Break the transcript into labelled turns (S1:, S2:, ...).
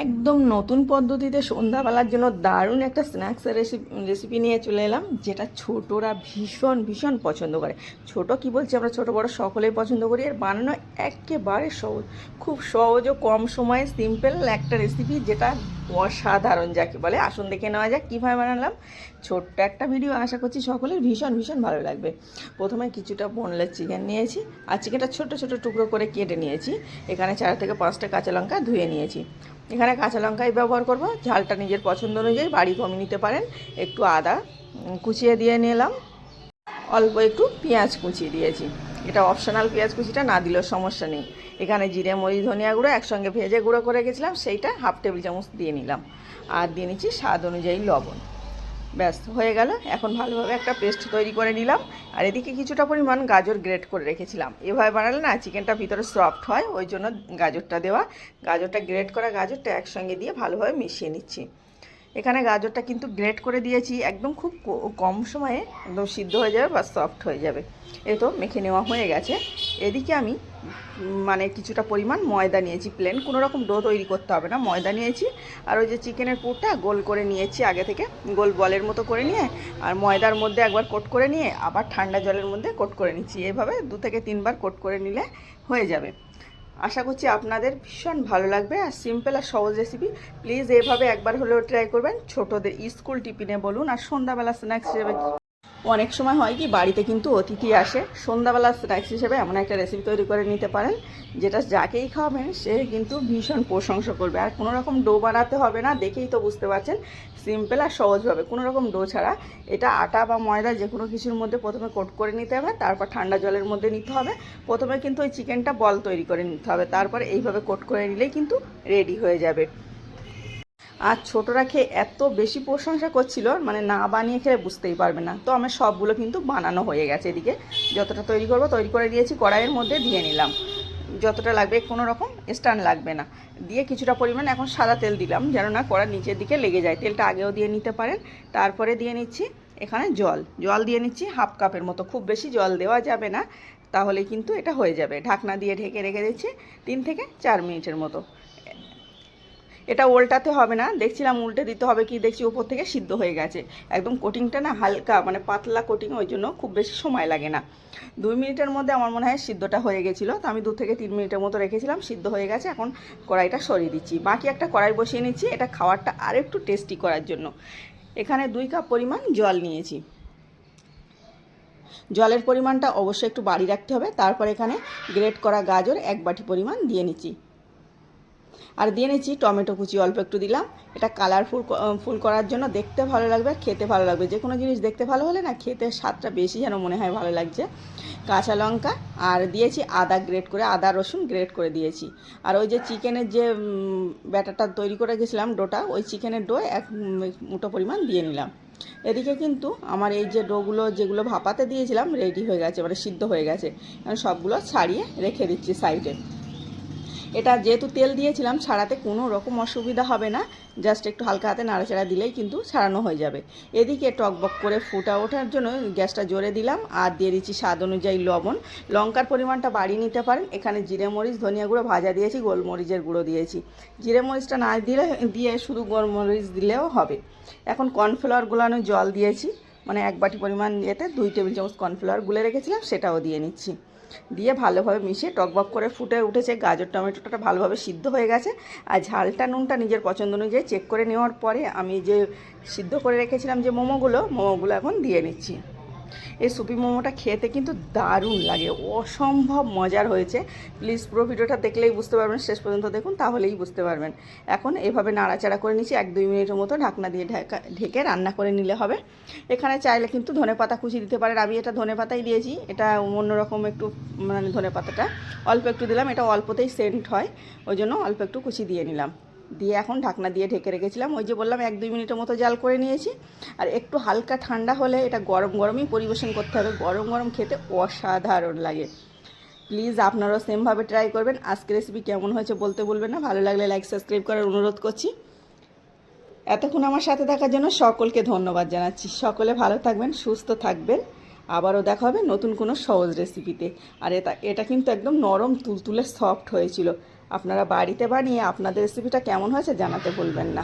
S1: একদম নতুন পদ্ধতিতে সন্ধ্যাবেলার জন্য দারুণ একটা স্ন্যাক্সের রেসিপি নিয়ে চলে এলাম, যেটা ছোটরা ভীষণ ভীষণ পছন্দ করে। ছোট কি বলছি, আমরা ছোট বড় সকলেই পছন্দ করি। আর বানানো একেবারে সহজ, খুব সহজ ও কম সময়ে সিম্পল একটা রেসিপি, যেটা অসাধারণ যাকে বলে। আসুন দেখে নেওয়া যাক কীভাবে বানালাম। ছোট্ট একটা ভিডিও, আশা করছি সকলের ভীষণ ভীষণ ভালো লাগবে। প্রথমে কিছুটা বোনলেস চিকেন নিয়েছি, আর চিকেনটা ছোট ছোট টুকরো করে কেটে নিয়েছি। এখানে 4 থেকে 5টা কাঁচা লঙ্কা ধুয়ে নিয়েছি। এখানে কাঁচা লঙ্কাই ব্যবহার করব, ঝালটা নিজের পছন্দ অনুযায়ী বাড়ি কমিয়ে নিতে পারেন। একটু আদা কুচিয়ে দিয়ে নিলাম, অল্প একটু পেঁয়াজ কুচিয়ে দিয়েছি। এটা অপশনাল, পেঁয়াজ কুচিটা না দিলেও সমস্যা নেই। এখানে জিরে মরিচ ধনিয়া গুঁড়ো একসঙ্গে ভেজে গুঁড়ো করে গেছিলাম, সেইটা হাফ টেবিল চামচ দিয়ে নিলাম। আর দিয়ে নিচ্ছি স্বাদ অনুযায়ী লবণ। ব্যাস হয়ে গেল। এখন ভালোভাবে একটা পেস্ট তৈরি করে নিলাম। আর এদিকে কিছুটা পরিমাণ গাজর গ্রেট করে রেখেছিলাম। এভাবে বানালে না চিকেনটা ভিতরে সফট হয়, ওই জন্য গাজরটা দেওয়া। গাজরটা গ্রেট করা গাজরটা একসঙ্গে দিয়ে ভালোভাবে মিশিয়ে নিচ্ছি। এখানে গাজরটা কিন্তু গ্রেট করে দিয়েছি, একদম খুব কম সময়ে একদম সিদ্ধ হয়ে যাবে বা সফট হয়ে যাবে। এই তো মেখে নেওয়া হয়ে গেছে। এদিকে আমি কিছুটা পরিমাণ ময়দা নিয়েছি, প্লেন, কোনো রকম ডো তৈরি করতে হবে না, ময়দা নিয়েছি। আর ওই যে চিকেনের পুরটা গোল করে নিয়েছি আগে থেকে, গোল বলের মতো করে নিয়ে, আর ময়দার মধ্যে একবার কোট করে নিয়ে আবার ঠান্ডা জলের মধ্যে কোট করে নিচ্ছি। এভাবে 2 থেকে 3 বার কোট করে নিলে হয়ে যাবে। আশা করছি আপনাদের ভীষণ ভালো লাগবে। আর সিম্পল আর সহজ রেসিপি, প্লিজ এভাবে একবার হলেও ট্রাই করবেন। ছোটদের স্কুল টিফিনে বলুন, আর সন্ধ্যাবেলা স্ন্যাক্স হিসেবে। অনেক সময় হয় কি, বাড়িতে কিন্তু অতিথি আসে, সন্ধ্যাবেলা স্ন্যাক্স হিসেবে এমন একটা রেসিপি তৈরি করে নিতে পারেন, যেটা যাকেই খাওয়াবেন সে কিন্তু ভীষণ প্রশংসা করবে। আর কোনো রকম ডো বানাতে হবে না, দেখেই তো বুঝতে পারছেন। সিম্পল আর সহজভাবে, কোনো রকম ডো ছাড়া। এটা আটা বা ময়দা যে কোনো কিছুর মধ্যে প্রথমে কোট করে নিতে হবে, তারপর ঠান্ডা জলের মধ্যে নিতে হবে। প্রথমে কিন্তু ওই চিকেনটা বল তৈরি করে নিতে হবে, তারপরে এইভাবে কোট করে নিলেই কিন্তু রেডি হয়ে যাবে। আর ছোটরা খেয়ে এত বেশি প্রশংসা করছিল, না বানিয়ে খেলে বুঝতেই পারবে না। তো আমার সবগুলো কিন্তু বানানো হয়ে গেছে। এদিকে যতটা তৈরি করব তৈরি করে দিয়েছি, কড়াইয়ের মধ্যে দিয়ে নিলাম। যতটা লাগবে, কোনো রকম স্ট্যান্ড লাগবে না। দিয়ে কিছুটা পরিমাণ এখন সাদা তেল দিলাম, যেন না কড়ার নিচের দিকে লেগে যায়। তেলটা আগেও দিয়ে নিতে পারেন। তারপরে দিয়ে নিচ্ছি এখানে জল দিয়ে নিচ্ছি হাফ কাপের মতো, খুব বেশি জল দেওয়া যাবে না, তাহলে কিন্তু এটা হয়ে যাবে। ঢাকনা দিয়ে ঢেকে রেখে দিচ্ছি 3 থেকে 4 মিনিটের মতো। এটা উল্টাতে হবে না, দেখছিলাম উল্টে দিতে হবে, কি দেখছি উপর থেকে সিদ্ধ হয়ে গেছে। একদম কোটিংটা না হালকা, পাতলা কোটিং, ওই জন্য খুব বেশি সময় লাগে না। 2 মিনিটের মধ্যে আমার মনে হয় সিদ্ধটা হয়ে গেছিলো। তো আমি 2 থেকে 3 মিনিটের মতো রেখেছিলাম, সিদ্ধ হয়ে গেছে। এখন কড়াইটা সরিয়ে দিচ্ছি, বাকি একটা কড়াই বসিয়ে নিচ্ছি, এটা খাবারটা আর একটু টেস্টি করার জন্য। এখানে 2 কাপ পরিমাণ জল নিয়েছি। জলের পরিমাণটা অবশ্যই একটু বাড়ি রাখতে হবে। তারপর এখানে গ্রেট করা গাজর 1 বাটি পরিমাণ দিয়ে নিচ্ছি। আর দিয়ে নিচ্ছি টমেটো কুচি, অল্প একটু দিলাম। এটা কালারফুল ফুল করার জন্য, দেখতে ভালো লাগবে, খেতে ভালো লাগবে। যে কোনো জিনিস দেখতে ভালো হলে না, খেতে স্বাদটা বেশি যেন মনে হয় ভালো লাগছে। কাঁচা লঙ্কা আর দিয়েছি আদা গ্রেট করে, আদা রসুন গ্রেট করে দিয়েছি। আর ওই যে চিকেনের যে ব্যাটারটা তৈরি করে গেছিলাম, ডোটা, ওই চিকেনের ডো 1 মুঠো পরিমাণ দিয়ে নিলাম। এদিকে কিন্তু আমার এই যে ডোগুলো যেগুলো ভাপাতে দিয়েছিলাম রেডি হয়ে গেছে, সিদ্ধ হয়ে গেছে। সবগুলো ছাড়িয়ে রেখে দিচ্ছি সাইডে। এটা যেহেতু তেল দিয়েছিলাম, ছাড়াতে কোনো রকম অসুবিধা হবে না, জাস্ট একটু হালকা হাতে নাড়াচাড়া দিলেই কিন্তু ছাড়ানো হয়ে যাবে। এদিকে টকবক করে ফুটা ওঠার জন্য গ্যাসটা জোরে দিলাম, আর দিয়ে দিচ্ছি স্বাদ অনুযায়ী লবণ। লঙ্কার পরিমাণটা বাড়িয়ে নিতে পারেন। এখানে জিরে মরিচ ধনিয়া গুঁড়ো ভাজা দিয়েছি, গোলমরিচের গুঁড়ো দিয়েছি। জিরে মরিচটা না দিয়ে শুধু গোলমরিচ দিলেও হবে। এখন কর্নফ্লাওয়ার গুলানো জল দিয়েছি, 1 বাটি পরিমাণ, এতে 2 টেবিল চামচ কর্নফ্লাওয়ার গুলে রেখেছিলাম, সেটাও দিয়ে নিচ্ছি। দিয়ে ভালোভাবে মিশিয়ে টকবক করে ফুটে উঠেছে, গাজর টমেটোটা ভালোভাবে সিদ্ধ হয়ে গেছে। আর ঝালটা নুনটা নিজের পছন্দ অনুযায়ী চেক করে নেওয়ার পরে আমি যে সিদ্ধ করে রেখেছিলাম যে মোমোগুলো এখন দিয়ে নিচ্ছি। এই সুপি মোমোটা খেতে কিন্তু দারুণ লাগে, অসম্ভব মজার হয়েছে। প্লিজ পুরো ভিডিওটা দেখলেই বুঝতে পারবেন, শেষ পর্যন্ত দেখুন, তাহলেই বুঝতে পারবেন। এখন এভাবে নাড়াচাড়া করে নিচ্ছি 1-2 মিনিটের মতো, ঢাকনা দিয়ে ঢেকে রান্না করে নিলে হবে। এখানে চাইলে কিন্তু ধনেপাতা কুচি দিতে পারেন, আমি এটা ধনেপাতাই দিয়েছি। এটা অন্যরকম একটু, ধনেপাতাটা অল্প একটু দিলাম, এটা অল্পতেই সেন্ট হয়, ওই জন্য অল্প একটু কুচি দিয়ে নিলাম। দিয়ে এখন ঢাকনা দিয়ে ঢেকে রেখেছিলাম, ওই যে বললাম 1-2 মিনিটের মতো জাল করে নিয়েছি। আর একটু হালকা ঠান্ডা হলে এটা গরম গরমই পরিবেশন করতে হবে, গরম গরম খেতে অসাধারণ লাগে। প্লিজ আপনারাও সেমভাবে ট্রাই করবেন। আজকের রেসিপি কেমন হয়েছে বলতে বলবেন না, ভালো লাগলে লাইক সাবস্ক্রাইব করার অনুরোধ করছি। এতক্ষণ আমার সাথে থাকার জন্য সকলকে ধন্যবাদ জানাচ্ছি। সকলে ভালো থাকবেন, সুস্থ থাকবেন। আবারও দেখা হবে নতুন কোনো সহজ রেসিপিতে। আর এটা কিন্তু একদম নরম তুলতুলে সফট হয়েছিল। আপনারা বাড়িতে বানিয়ে আপনাদের রেসিপিটা কেমন হয়েছে জানাতে ভুলবেন না।